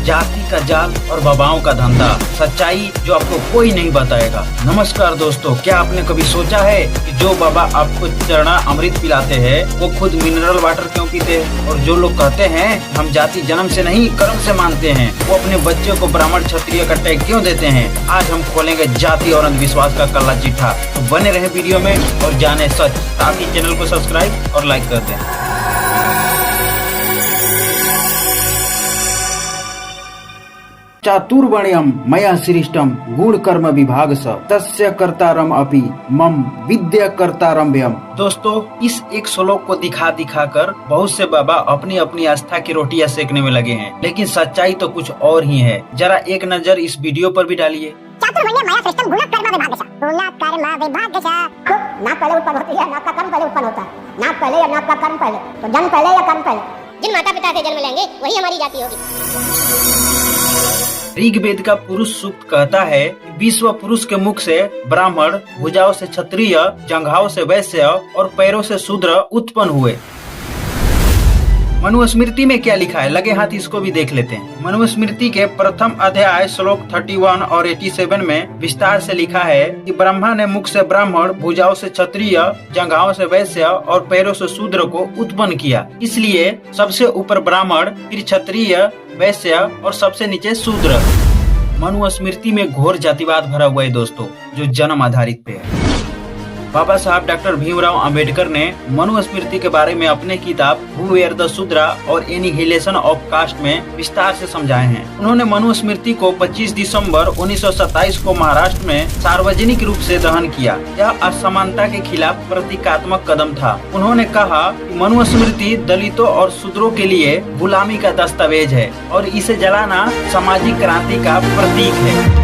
जाति का जाल और बाबाओं का धंधा, सच्चाई जो आपको कोई नहीं बताएगा। नमस्कार दोस्तों, क्या आपने कभी सोचा है कि जो बाबा आपको चरना अमृत पिलाते हैं वो खुद मिनरल वाटर क्यों पीते हैं? और जो लोग कहते हैं हम जाति जन्म से नहीं कर्म से मानते हैं, वो अपने बच्चों को ब्राह्मण क्षत्रिय का टैग क्यों देते हैं? आज हम खोलेंगे जाति और अंधविश्वास का काला चिट्ठा। तो बने रहे वीडियो में और जाने सच। साथ ही चैनल को सब्सक्राइब और लाइक कर दें। चातुर्वर्ण्यम मया सृष्टम गुण कर्म विभाग स तस्य कर्तारम अपि मम विद्या कर्तारम व्यम। दोस्तों, इस एक श्लोक को दिखा दिखा कर बहुत से बाबा अपनी अपनी आस्था की रोटियां सेकने में लगे हैं, लेकिन सच्चाई तो कुछ और ही है। जरा एक नजर इस वीडियो पर भी डालिए। चातुर्वर्ण्य मया सृष्टम गुण कर्म विभाग स गुण कर्म विभाग स। नाक पहले उत्पन्न होती है, नाक का कर्म पहले उत्पन्न होता है। नाक पहले या नाक का कर्म पहले? तो जन्म पहले या कर्म पहले? जिन माता पिता से जन्म लेंगे वही हमारी जाति होगी। ऋग्वेद का पुरुष सूक्त कहता है, विश्व पुरुष के मुख से ब्राह्मण, भुजाओं से क्षत्रिय, जंघाओं से वैश्य और पैरों से शूद्र उत्पन्न हुए। मनुस्मृति में क्या लिखा है, लगे हाथ इसको भी देख लेते हैं। मनुस्मृति के प्रथम अध्याय श्लोक 31 और 87 में विस्तार से लिखा है कि ब्रह्मा ने मुख से ब्राह्मण, भुजाओं से क्षत्रिय, जंघाओं से वैश्य और पैरों से शूद्र को उत्पन्न किया। इसलिए सबसे ऊपर ब्राह्मण, फिर क्षत्रिय, वैश्य और सबसे नीचे शूद्र। मनुस्मृति में घोर जातिवाद भरा हुआ है दोस्तों, जो जन्म आधारित पे है। बाबा साहब डॉक्टर भीमराव अंबेडकर ने मनुस्मृति के बारे में अपने किताब हु वेर द शूद्रा और एनिहिलेशन ऑफ कास्ट में विस्तार से समझाए हैं। उन्होंने मनुस्मृति को 25 दिसंबर 1927 को महाराष्ट्र में सार्वजनिक रूप से दहन किया। यह असमानता के खिलाफ प्रतीकात्मक कदम था। उन्होंने कहा कि मनुस्मृति दलितों और शूद्रों के लिए गुलामी का दस्तावेज है और इसे जलाना सामाजिक क्रांति का प्रतीक है।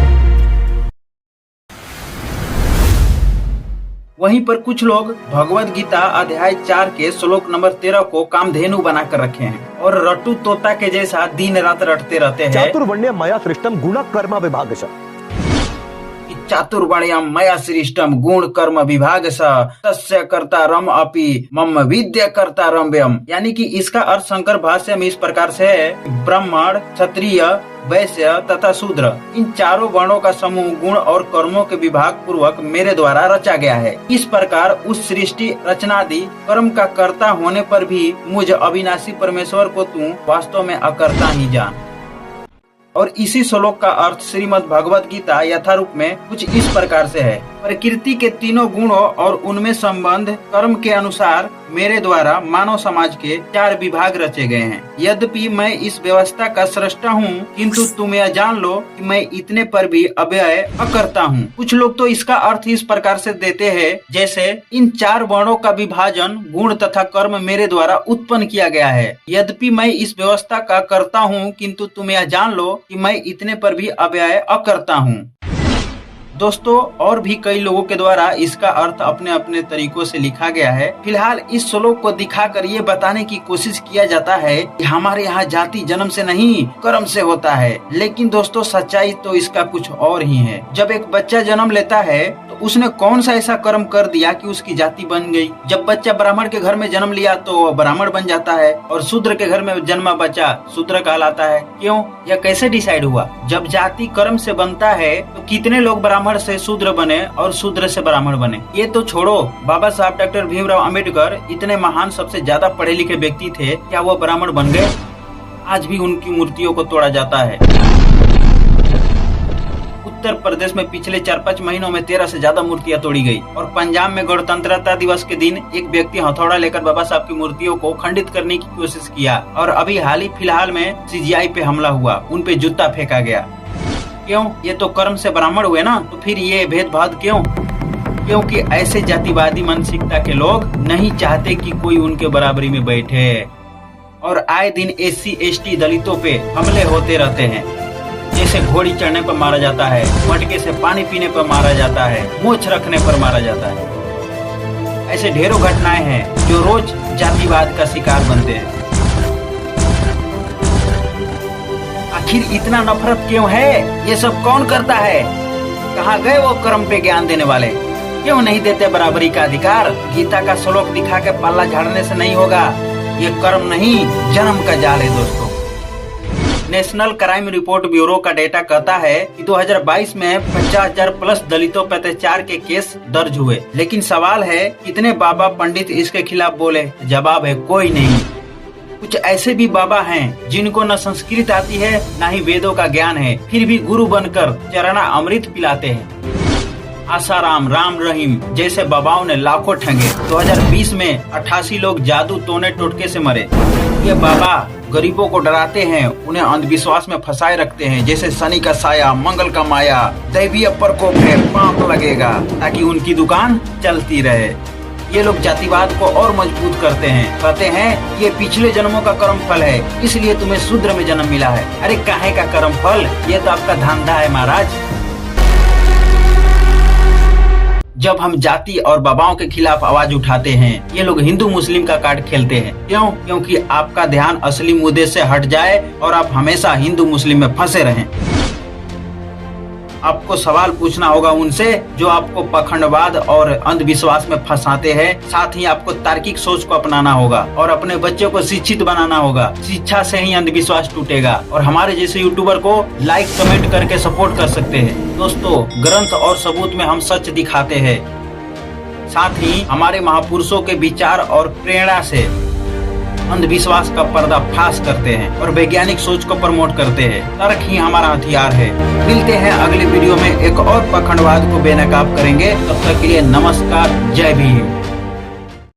वहीं पर कुछ लोग भगवत गीता अध्याय 4 के श्लोक नंबर 13 को कामधेनु बनाकर रखे हैं और रट्टू तोता के जैसा दिन रात रटते रहते हैं। चातुर्वर्ण्य मया सृष्टम गुण कर्म विभाग स। चातुर्वर्ण्यम मया सृष्टम गुण कर्म विभाग स तस्य कर्तारम अपि मम विद्या कर्तारम व्यम। यानी कि इसका अर्थ शंकर भाष्य में इस प्रकार से है, ब्राह्मण, क्षत्रिय, वैश्य तथा शूद्र, इन चारों वर्णों का समूह गुण और कर्मों के विभाग पूर्वक मेरे द्वारा रचा गया है। इस प्रकार उस सृष्टि रचनादि कर्म का कर्ता होने पर भी मुझ अविनाशी परमेश्वर को तू वास्तव में अकर्ता ही जान। और इसी श्लोक का अर्थ श्रीमद् भगवत गीता यथारूप में कुछ इस प्रकार से है, प्रकृति के तीनों गुणों और उनमें संबंध कर्म के अनुसार मेरे द्वारा मानव समाज के 4 विभाग रचे गए हैं। यद्यपि मैं इस व्यवस्था का सृष्टा हूँ, किंतु तुम यह जान लो कि मैं इतने पर भी अव्यय अकर्ता हूँ। कुछ लोग तो इसका अर्थ इस प्रकार से देते हैं, जैसे इन 4 वर्णों का विभाजन गुण तथा कर्म मेरे द्वारा उत्पन्न किया गया है। यद्यपि मैं इस व्यवस्था का करता हूँ, किंतु तुम यह जान लो कि मैं इतने पर भी अव्यय अकर्ता हूँ। दोस्तों, और भी कई लोगों के द्वारा इसका अर्थ अपने अपने तरीकों से लिखा गया है। फिलहाल इस श्लोक को दिखाकर ये बताने की कोशिश किया जाता है कि हमारे यहाँ जाति जन्म से नहीं कर्म से होता है, लेकिन दोस्तों सच्चाई तो इसका कुछ और ही है। जब एक बच्चा जन्म लेता है तो उसने कौन सा ऐसा कर्म कर दिया कि उसकी जाति बन गई? जब बच्चा ब्राह्मण के घर में जन्म लिया तो ब्राह्मण बन जाता है और शूद्र के घर में जन्मा बच्चा शूद्र कहलाता है। क्यों? यह कैसे डिसाइड हुआ? जब जाति कर्म से बनता है तो कितने लोग ब्राह्मण से शूद्र बने और शूद्र से ब्राह्मण बने? ये तो छोड़ो, बाबा साहब डॉक्टर भीमराव अंबेडकर इतने महान, सबसे ज्यादा पढ़े लिखे व्यक्ति थे, क्या वो ब्राह्मण बन गए? आज भी उनकी मूर्तियों को तोड़ा जाता है। उत्तर प्रदेश में पिछले 4-5 महीनों में 13 से ज्यादा मूर्तियां तोड़ी गई और पंजाब में गणतंत्रता दिवस के दिन एक व्यक्ति हथौड़ा लेकर बाबा साहब की मूर्तियों को खंडित करने की कोशिश किया और अभी हाल ही फिलहाल में सीजीआई पे हमला हुआ, उन पे जूता फेंका गया। क्यों? ये तो कर्म से ब्राह्मण हुए ना, तो फिर ये भेदभाव क्यों? क्योंकि ऐसे जातिवादी मानसिकता के लोग नहीं चाहते कि कोई उनके बराबरी में बैठे और आए दिन SC ST दलितों पे हमले होते रहते हैं। जैसे घोड़ी चढ़ने पर मारा जाता है, मटके से पानी पीने पर मारा जाता है, मूंछ रखने पर मारा जाता है। ऐसे ढेरों घटनाएं हैं जो रोज जातिवाद का शिकार बनते हैं। आखिर इतना नफरत क्यों है? ये सब कौन करता है? कहाँ गए वो कर्म पे ज्ञान देने वाले? क्यों नहीं देते बराबरी का अधिकार? गीता का श्लोक दिखा के पल्ला झाड़ने से नहीं होगा। ये कर्म नहीं, जन्म का जाल है दोस्तों। नेशनल क्राइम रिपोर्ट ब्यूरो का डेटा कहता है कि 2022 में 50,000 प्लस दलितों पर अत्याचार के केस दर्ज हुए। लेकिन सवाल है कितने बाबा पंडित इसके खिलाफ बोले? जवाब है कोई नहीं। कुछ ऐसे भी बाबा हैं जिनको न संस्कृत आती है न ही वेदों का ज्ञान है, फिर भी गुरु बनकर चरणा अमृत पिलाते हैं। आसाराम, राम रहीम जैसे बाबाओं ने लाखों ठगे। 2020 में 88 लोग जादू टोने टोटके से मरे। ये बाबा गरीबों को डराते हैं, उन्हें अंधविश्वास में फंसाए रखते हैं, जैसे शनि का साया, मंगल का माया, दैवीय प्रकोप है, पाप लगेगा, ताकि उनकी दुकान चलती रहे। ये लोग जातिवाद को और मजबूत करते हैं, कहते हैं ये पिछले जन्मों का कर्म फल है, इसलिए तुम्हें शूद्र में जन्म मिला है। अरे काहे का कर्म फल? ये तो आपका धंधा है महाराज। जब हम जाति और बाबाओं के खिलाफ आवाज उठाते हैं, ये लोग हिंदू मुस्लिम का कार्ड खेलते हैं। क्यों? क्योंकि आपका ध्यान असली मुद्दे से हट जाए और आप हमेशा हिंदू मुस्लिम में फंसे रहें। आपको सवाल पूछना होगा उनसे जो आपको पखंडवाद और अंधविश्वास में फंसाते हैं। साथ ही आपको तार्किक सोच को अपनाना होगा और अपने बच्चों को शिक्षित बनाना होगा। शिक्षा से ही अंधविश्वास टूटेगा। और हमारे जैसे यूट्यूबर को लाइक कमेंट करके सपोर्ट कर सकते हैं। दोस्तों, ग्रंथ और सबूत में हम सच दिखाते हैं। साथ ही हमारे महापुरुषों के विचार और प्रेरणा से अंधविश्वास का पर्दाफाश करते हैं और वैज्ञानिक सोच को प्रमोट करते हैं। तर्क ही हमारा हथियार है। मिलते हैं अगले वीडियो में, एक और पखंडवाद को बेनकाब करेंगे। तब तक के लिए नमस्कार, जय भीम।